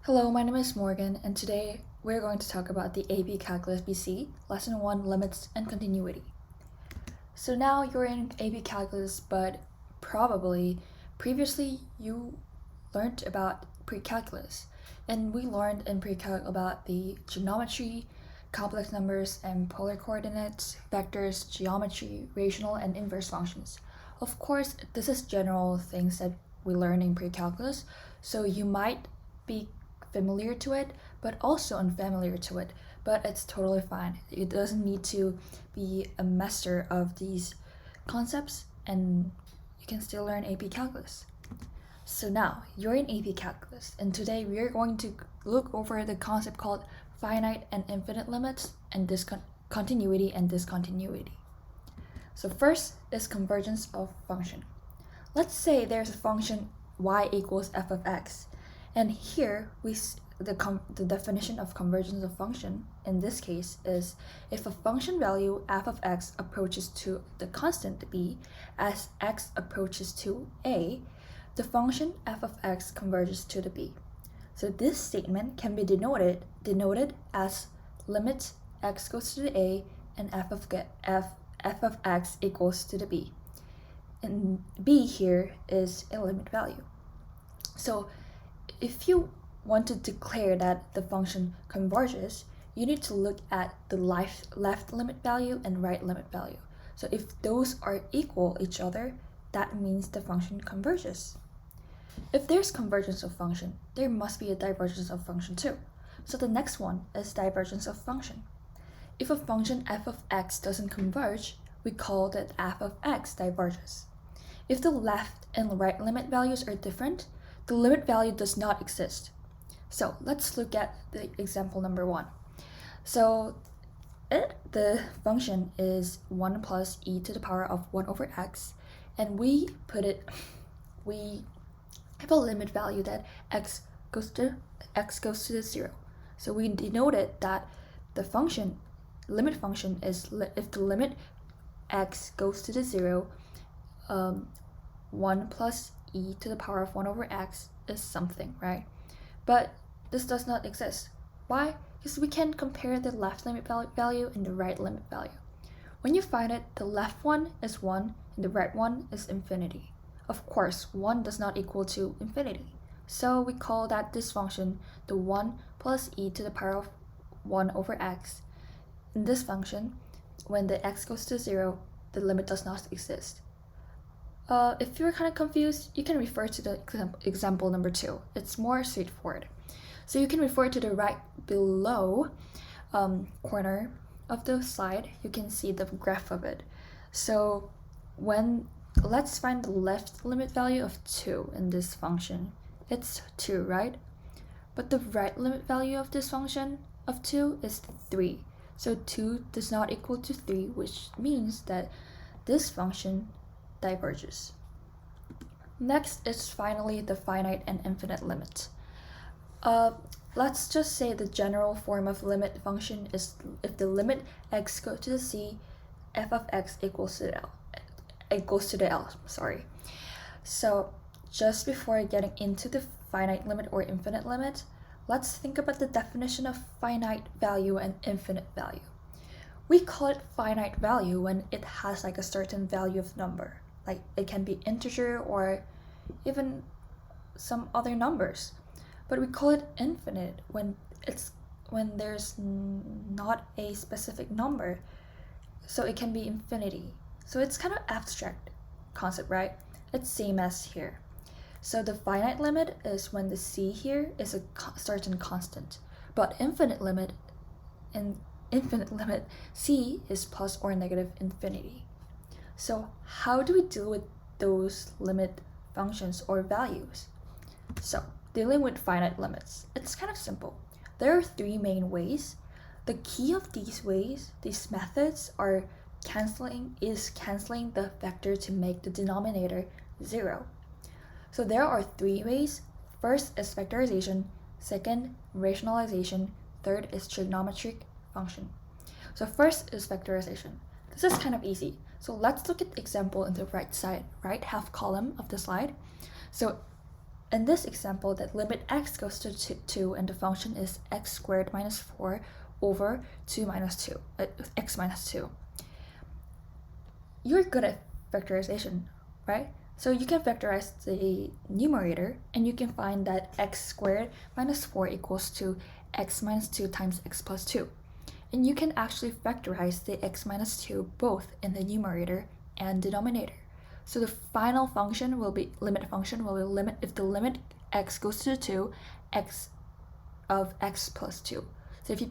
Hello, my name is Morgan, and today we're going to talk about the AP Calculus BC, Lesson 1, Limits and Continuity. So now you're in AP Calculus, but probably previously you learned about pre-calculus, and we learned in pre-calc about the trigonometry, complex numbers and polar coordinates, vectors, geometry, rational and inverse functions. Of course, this is general things that we learn in pre-calculus, so you might be familiar to it, but also unfamiliar to it, but it's totally fine. It doesn't need to be a master of these concepts, and you can still learn AP Calculus. So now, you're in AP Calculus, and today we are going to look over the concept called finite and infinite limits, and continuity and discontinuity. So first is convergence of function. Let's say there's a function y equals f of x, and here the definition of convergence of function in this case is if a function value f of x approaches to the constant b as x approaches to a, the function f of x converges to the b. So this statement can be denoted as limit x goes to the a and f of x equals to the b. And b here is a limit value. So if you want to declare that the function converges, you need to look at the left limit value and right limit value. So if those are equal each other, that means the function converges. If there's convergence of function, there must be a divergence of function too. So the next one is divergence of function. If a function f of x doesn't converge, we call that f of x diverges. If the left and right limit values are different, the limit value does not exist. So let's look at the example number 1. So the function is 1 plus e to the power of 1 over x, and we have a limit value that x goes to the 0. So we denoted that the limit function is if the limit x goes to the 0, 1 plus e to the power of 1 over x is something, right? But this does not exist. Why? Because we can compare the left limit value and the right limit value. When you find it, the left one is 1 and the right one is infinity. Of course, 1 does not equal to infinity. So we call that this function the 1 plus e to the power of 1 over x. In this function, when the x goes to 0, the limit does not exist. If you're kind of confused, you can refer to the example number 2. It's more straightforward. So you can refer to the right below corner of the slide. You can see the graph of it. So let's find the left limit value of 2 in this function. It's 2, right? But the right limit value of this function of 2 is 3. So 2 does not equal to 3, which means that this function diverges. Next is finally the finite and infinite limit. Let's just say the general form of limit function is if the limit x goes to the c, f of x equals to the L. So just before getting into the finite limit or infinite limit, let's think about the definition of finite value and infinite value. We call it finite value when it has like a certain value of number. Like it can be integer or even some other numbers. But we call it infinite when there's not a specific number. So it can be infinity. So it's kind of abstract concept, right? It's same as here. So the finite limit is when the c here is a certain constant. But infinite limit c is plus or negative infinity. So how do we deal with those limit functions or values? So dealing with finite limits, it's kind of simple. There are 3 main ways. The key of these methods are canceling the vector to make the denominator 0. So there are 3 ways. First is factorization, second rationalization, third is trigonometric function. So first is factorization. This is kind of easy. So let's look at the example in the right half column of the slide. So in this example, that limit x goes to 2 and the function is x squared minus 4 over 2 minus 2, x minus 2. You're good at factorization, right? So you can factorize the numerator and you can find that x squared minus 4 equals to x minus 2 times x plus 2. And you can actually factorize the x minus 2 both in the numerator and denominator. So the final function will be, limit function will be limit, if the limit x goes to 2, x of x plus 2. So if you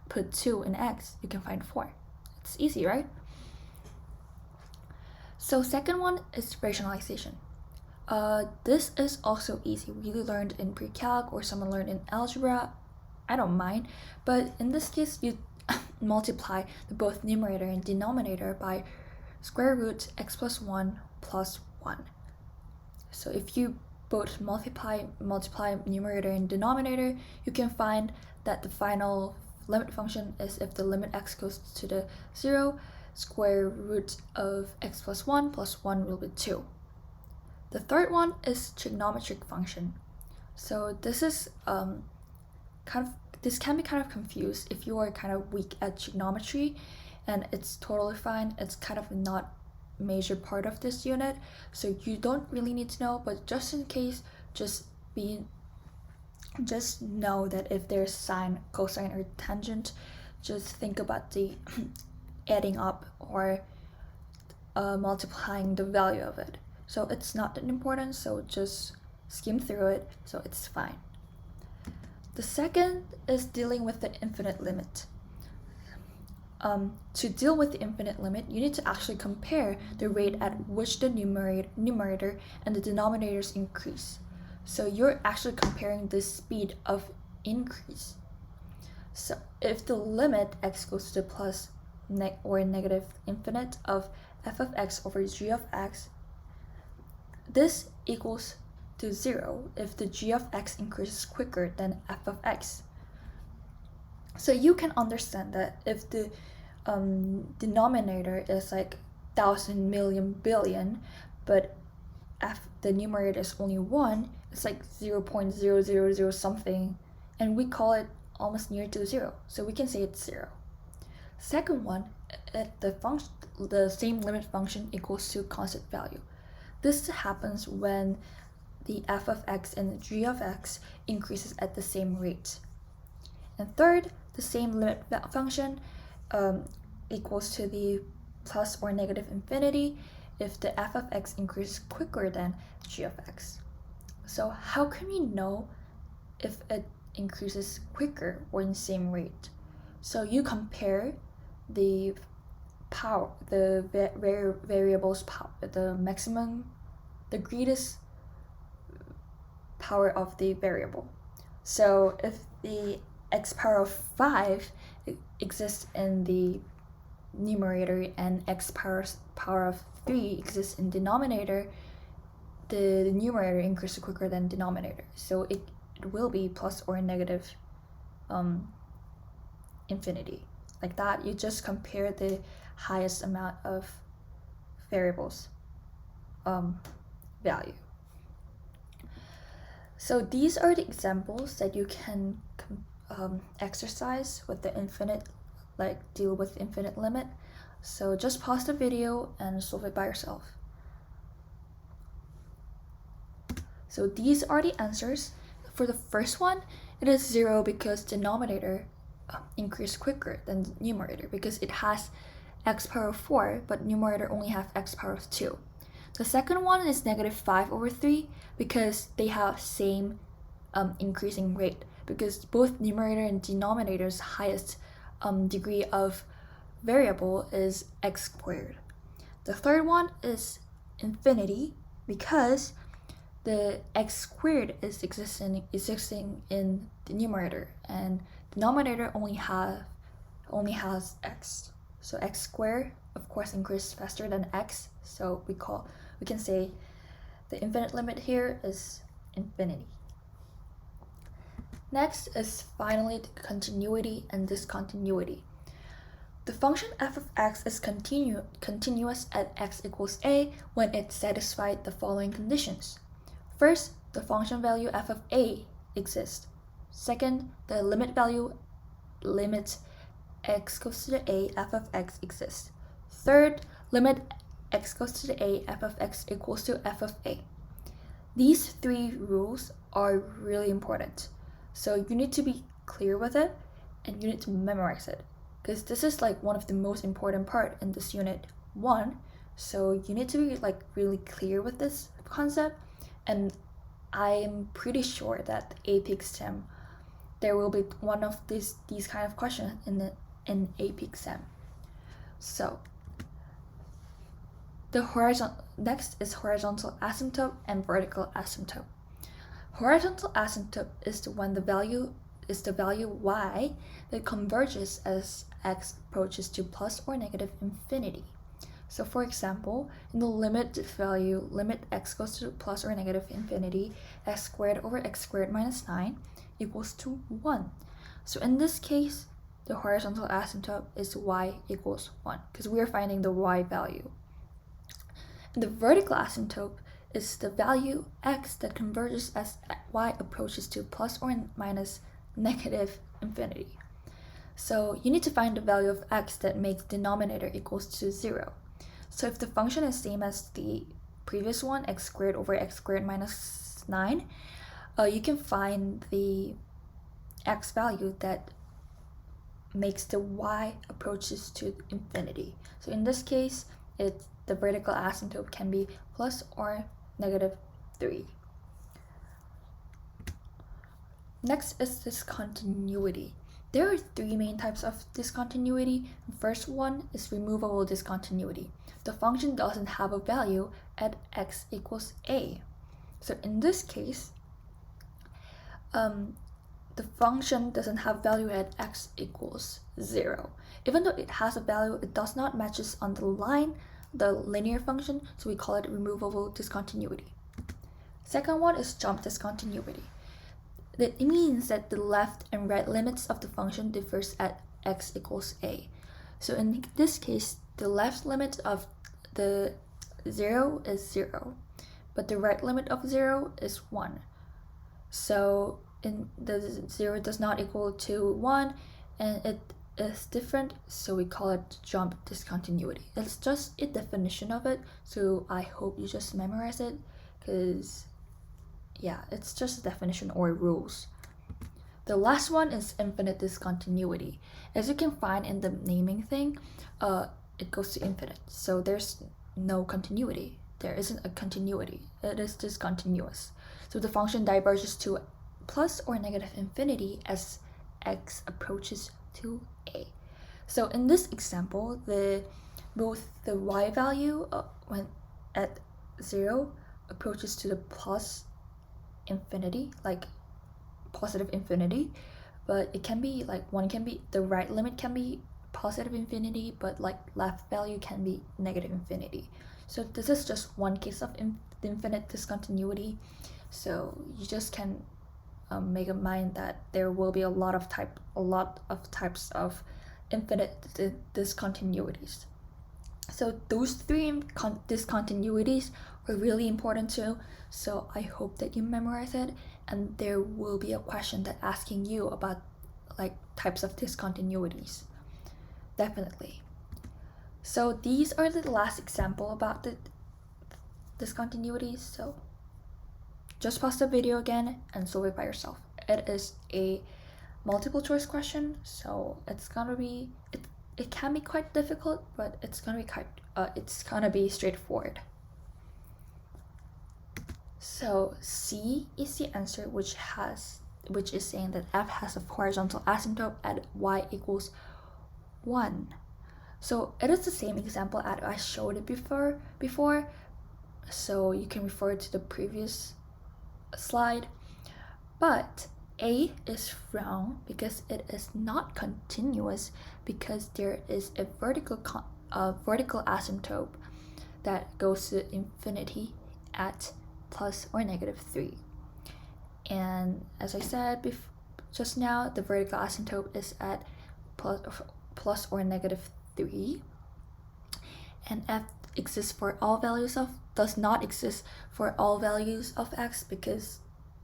put 2 in x, you can find 4. It's easy, right? So second one is rationalization. This is also easy. We learned in pre-calc or someone learned in algebra. I don't mind, but in this case, you multiply the both numerator and denominator by square root x plus 1 plus 1. So if you both multiply numerator and denominator, you can find that the final limit function is, if the limit x goes to the 0, square root of x plus 1 plus 1 will be 2. The third one is trigonometric function. So this is this can be kind of confused if you are kind of weak at trigonometry, and it's totally fine. It's kind of not a major part of this unit, so you don't really need to know, but just in case, just know that if there's sine, cosine, or tangent, just think about the adding up or multiplying the value of it. So it's not that important, so just skim through it, so it's fine. The second is dealing with the infinite limit. To deal with the infinite limit, you need to actually compare the rate at which the numerator and the denominators increase. So you're actually comparing the speed of increase. So if the limit x goes to plus or negative infinite of f of x over g of x, this equals to 0 if the g of x increases quicker than f of x. So you can understand that if the denominator is like 1,000 million billion, but the numerator is only 1, it's like 0.000 something, and we call it almost near to 0, so we can say it's 0. Second one, the same limit function equals to constant value. This happens when the f of x and the g of x increases at the same rate. And third, the same limit function equals to the plus or negative infinity if the f of x increases quicker than g of x. So how can we know if it increases quicker or in the same rate? So you compare the power, the variable's power, the greatest power of the variable. So if the x power of 5 exists in the numerator and x power of 3 exists in denominator, the numerator increases quicker than denominator. So it will be plus or negative infinity. Like that, you just compare the highest amount of variables value. So these are the examples that you can exercise with the infinite, like deal with infinite limit. So just pause the video and solve it by yourself. So these are the answers. For the first one, it is 0 because denominator increase quicker than numerator because it has x power of 4, but numerator only have x power of 2. The second one is negative 5 over 3 because they have same increasing rate, because both numerator and denominator's highest degree of variable is x squared. The third one is infinity because the x squared is existing in the numerator and denominator only has x. So x squared of course increases faster than x, so we can say the infinite limit here is infinity. Next is finally the continuity and discontinuity. The function f of x is continuous at x equals a when it satisfies the following conditions. First, the function value f of a exists. Second, the limit x goes to the a f of x exists. Third, limit x goes to the a f of x equals to f of a. These three rules are really important. So you need to be clear with it and you need to memorize it, because this is like one of the most important part in this unit 1. So you need to be like really clear with this concept, and I'm pretty sure that AP exam there will be one of these kind of questions in AP exam. So next is horizontal asymptote and vertical asymptote. Horizontal asymptote is when the value y that converges as x approaches to plus or negative infinity. So for example, in the limit x goes to plus or negative infinity, x squared over x squared minus 9 equals to 1. So in this case, the horizontal asymptote is y equals 1, because we are finding the y value. The vertical asymptote is the value x that converges as y approaches to plus or minus negative infinity. So you need to find the value of x that makes denominator equals to 0. So if the function is same as the previous one, x squared over x squared minus 9, you can find the x value that makes the y approaches to infinity. So in this case, the vertical asymptote can be plus or negative 3. Next is discontinuity. There are 3 main types of discontinuity. The first one is removable discontinuity. The function doesn't have a value at x equals a. So in this case, the function doesn't have value at x equals 0. Even though it has a value, it does not matches on the line, the linear function, so we call it removable discontinuity. Second one is jump discontinuity. It means that the left and right limits of the function differs at x equals a. So in this case, the left limit of the 0 is 0, but the right limit of 0 is 1. So in the 0 does not equal to 1, and it is different, so we call it jump discontinuity. It's just a definition of it, so I hope you just memorize it, because yeah, it's just a definition or rules. The last one is infinite discontinuity. As you can find in the naming thing, it goes to infinite, so there's no continuity. There isn't a continuity. It is discontinuous. So the function diverges to plus or negative infinity as x approaches to a. So in this example, both the y value when at 0 approaches to the plus infinity, like positive infinity, but it can be like the right limit can be positive infinity, but like left value can be negative infinity. So this is just one case of infinite discontinuity. So you just can make a mind that there will be a lot of types of infinite discontinuities. So those 3 discontinuities are really important too. So I hope that you memorize it, and there will be a question that asking you about like types of discontinuities. Definitely. So these are the last example about the discontinuities. So just pause the video again and solve it by yourself. It is a multiple choice question, so it's gonna be it can be quite difficult, but it's gonna be straightforward. So C is the answer, which is saying that f has a horizontal asymptote at y equals 1. So it is the same example as I showed it before, so you can refer to the previous slide. But A is wrong because it is not continuous, because there is a vertical asymptote that goes to infinity at plus or negative 3. And as I said just now, the vertical asymptote is at plus or negative 3. And f exists for all values of does not exist for all values of x, because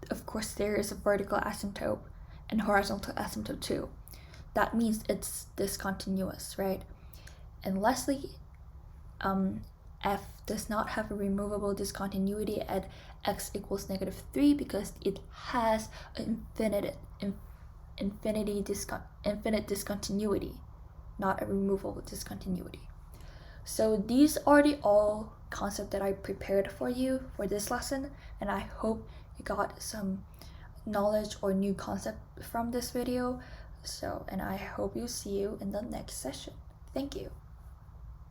of course there is a vertical asymptote and horizontal asymptote too. That means it's discontinuous, right? And lastly, f does not have a removable discontinuity at x equals -3 because it has an infinite discontinuity, not a removable discontinuity. So these are the all concepts that I prepared for you for this lesson, and I hope you got some knowledge or new concept from this video. And I hope you see you in the next session. Thank you.